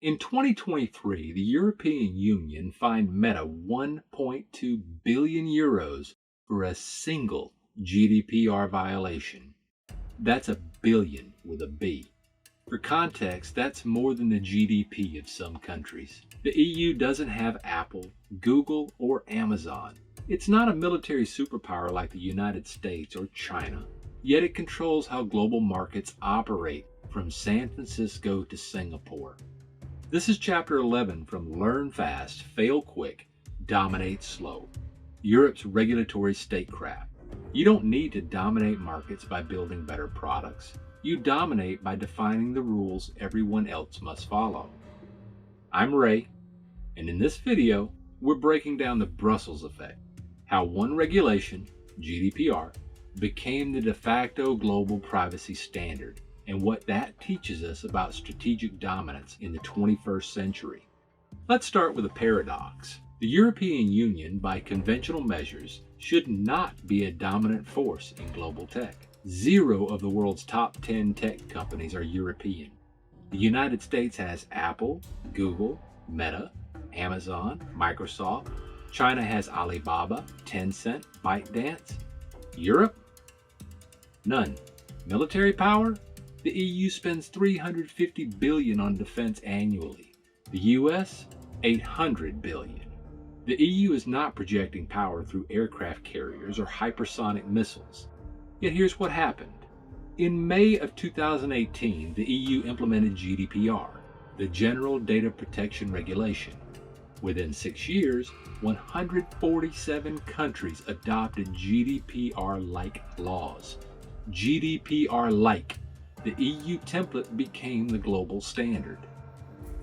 In 2023, the European Union fined Meta 1.2 billion euros for a single GDPR violation. That's a billion with a B. For context, that's more than the GDP of some countries. The EU doesn't have Apple, Google, or Amazon. It's not a military superpower like the United States or China, yet it controls how global markets operate from San Francisco to Singapore. This is Chapter 11 from Learn Fast, Fail Quick, Dominate Slow, Europe's regulatory statecraft. You don't need to dominate markets by building better products. You dominate by defining the rules everyone else must follow. I'm Ray, and in this video, we're breaking down the Brussels effect, how one regulation, GDPR, became the de facto global privacy standard, and what that teaches us about strategic dominance in the 21st century. Let's start with a paradox. The European Union, by conventional measures, should not be a dominant force in global tech. 0 of the world's top 10 tech companies are European. The United States has Apple, Google, Meta, Amazon, Microsoft. China has Alibaba, Tencent, ByteDance. Europe? None. Military power? The EU spends $350 billion on defense annually. The US? $800 billion. The EU is not projecting power through aircraft carriers or hypersonic missiles. Yet here's what happened. In May of 2018, the EU implemented GDPR, the General Data Protection Regulation. Within 6 years, 147 countries adopted GDPR-like laws. GDPR-like. The EU template became the global standard.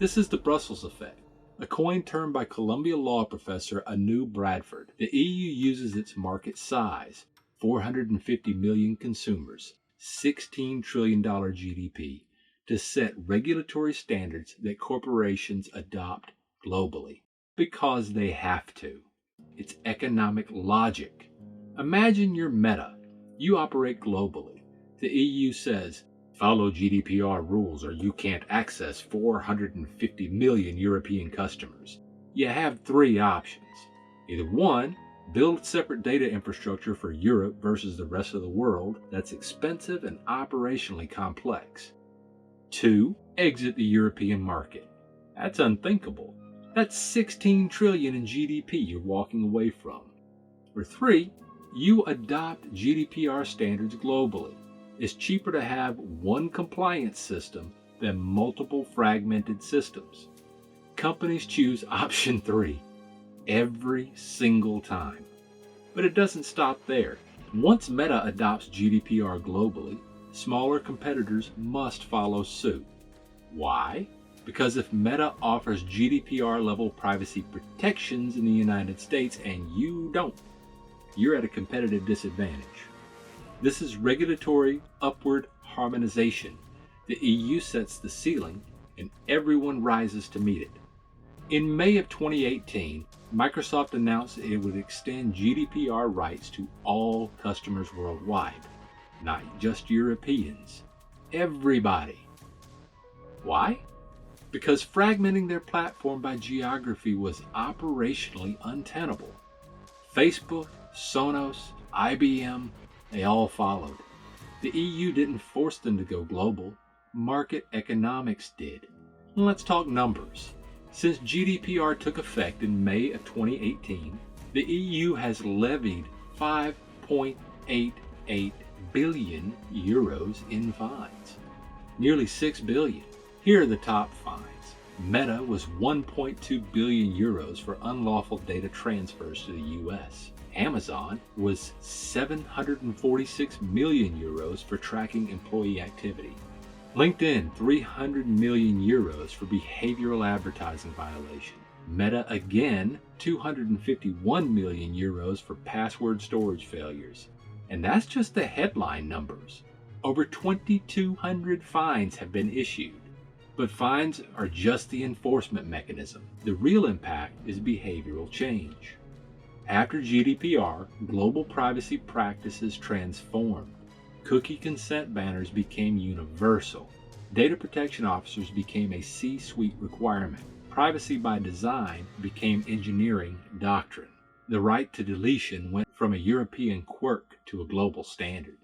This is the Brussels effect, a coined term by Columbia law professor Anu Bradford. The EU uses its market size, 450 million consumers, $16 trillion GDP, to set regulatory standards that corporations adopt globally, because they have to. It's economic logic. Imagine you're Meta. You operate globally. The EU says, follow GDPR rules or you can't access 450 million European customers. You have 3 options. Either 1, build separate data infrastructure for Europe versus the rest of the world that's expensive and operationally complex. 2, exit the European market. That's unthinkable. That's 16 trillion in GDP you're walking away from. Or 3, you adopt GDPR standards globally. It's cheaper to have one compliance system than multiple fragmented systems. Companies choose option 3 every single time. But it doesn't stop there. Once Meta adopts GDPR globally, smaller competitors must follow suit. Why? Because if Meta offers GDPR-level privacy protections in the United States and you don't, you're at a competitive disadvantage. This is regulatory upward harmonization. The EU sets the ceiling and everyone rises to meet it. In May of 2018, Microsoft announced that it would extend GDPR rights to all customers worldwide, not just Europeans. Everybody. Why? Because fragmenting their platform by geography was operationally untenable. Facebook, Sonos, IBM, they all followed. The EU didn't force them to go global. Market economics did. Let's talk numbers. Since GDPR took effect in May of 2018, the EU has levied 5.88 billion euros in fines. Nearly 6 billion. Here are the top fines. Meta was 1.2 billion euros for unlawful data transfers to the US. Amazon was 746 million euros for tracking employee activity. LinkedIn, 300 million euros for behavioral advertising violation. Meta again, 251 million euros for password storage failures. And that's just the headline numbers. Over 2,200 fines have been issued. But fines are just the enforcement mechanism. The real impact is behavioral change. After GDPR, global privacy practices transformed. Cookie consent banners became universal. Data protection officers became a C-suite requirement. Privacy by design became engineering doctrine. The right to deletion went from a European quirk to a global standard.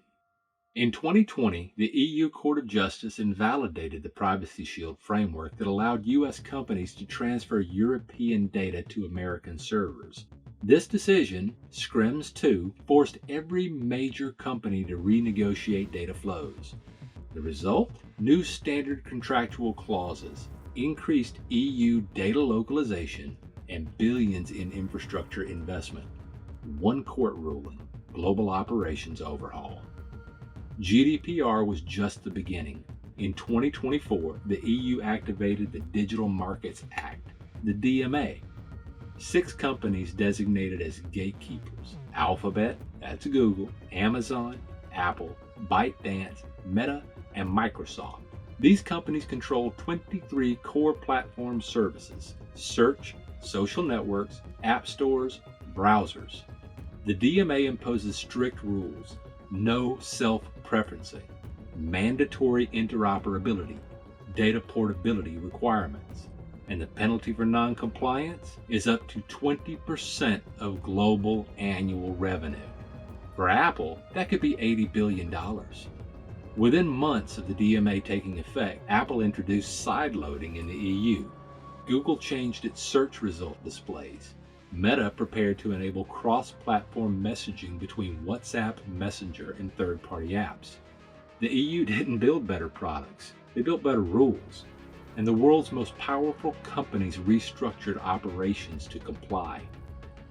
In 2020, the EU Court of Justice invalidated the Privacy Shield framework that allowed U.S. companies to transfer European data to American servers. This decision, Schrems II, forced every major company to renegotiate data flows. The result? New standard contractual clauses, increased EU data localization, and billions in infrastructure investment. One court ruling, global operations overhaul. GDPR was just the beginning. In 2024, the EU activated the Digital Markets Act, the DMA. 6 companies designated as gatekeepers: Alphabet, that's Google, Amazon, Apple, ByteDance, Meta, and Microsoft. These companies control 23 core platform services: search, social networks, app stores, browsers. The DMA imposes strict rules: no self-preferencing, mandatory interoperability, data portability requirements, and the penalty for non-compliance is up to 20% of global annual revenue. For Apple, that could be $80 billion. Within months of the DMA taking effect, Apple introduced sideloading in the EU. Google changed its search result displays. Meta prepared to enable cross-platform messaging between WhatsApp, Messenger, and third-party apps. The EU didn't build better products, they built better rules. And the world's most powerful companies restructured operations to comply.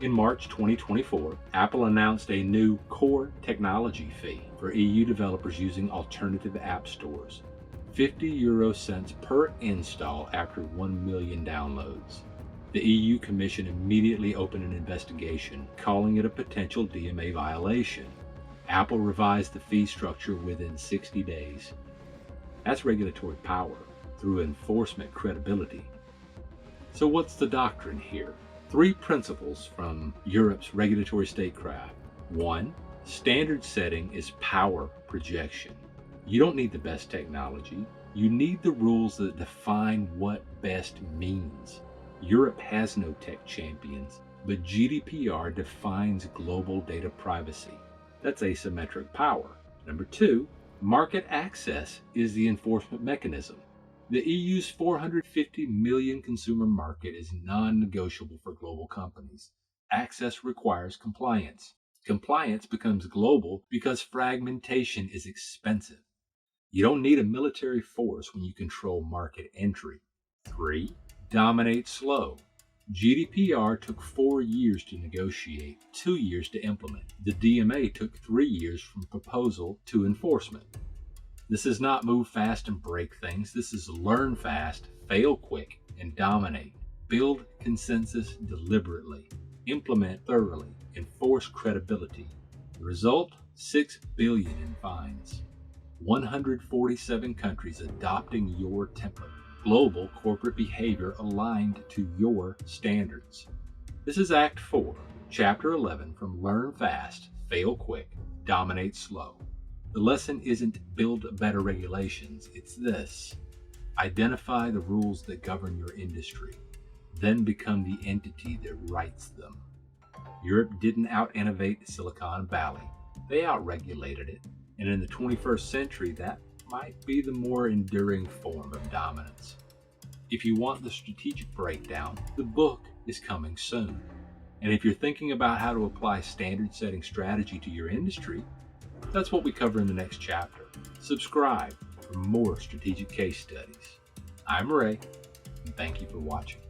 In March 2024, Apple announced a new core technology fee for EU developers using alternative app stores, 50 € per install after 1 million downloads. The EU Commission immediately opened an investigation, calling it a potential DMA violation. Apple revised the fee structure within 60 days. That's regulatory power through enforcement credibility. So what's the doctrine here? 3 principles from Europe's regulatory statecraft. 1. Standard setting is power projection. You don't need the best technology. You need the rules that define what best means. Europe has no tech champions, but GDPR defines global data privacy. That's asymmetric power. Number 2, market access is the enforcement mechanism. The EU's 450 million consumer market is non-negotiable for global companies. Access requires compliance. Compliance becomes global because fragmentation is expensive. You don't need a military force when you control market entry. 3, dominate slow. GDPR took 4 years to negotiate, 2 years to implement. The DMA took 3 years from proposal to enforcement. This is not move fast and break things. This is learn fast, fail quick, and dominate. Build consensus deliberately. Implement thoroughly. Enforce credibility. The result? $6 billion in fines. 147 countries adopting your template. Global corporate behavior aligned to your standards. This is Act 4, Chapter 11 from Learn Fast, Fail Quick, Dominate Slow. The lesson isn't build better regulations, it's this: identify the rules that govern your industry, then become the entity that writes them. Europe didn't out-innovate Silicon Valley, they out-regulated it, and in the 21st century that might be the more enduring form of dominance. If you want the strategic breakdown, the book is coming soon. And if you're thinking about how to apply standard-setting strategy to your industry, that's what we cover in the next chapter. Subscribe for more strategic case studies. I'm Ray, and thank you for watching.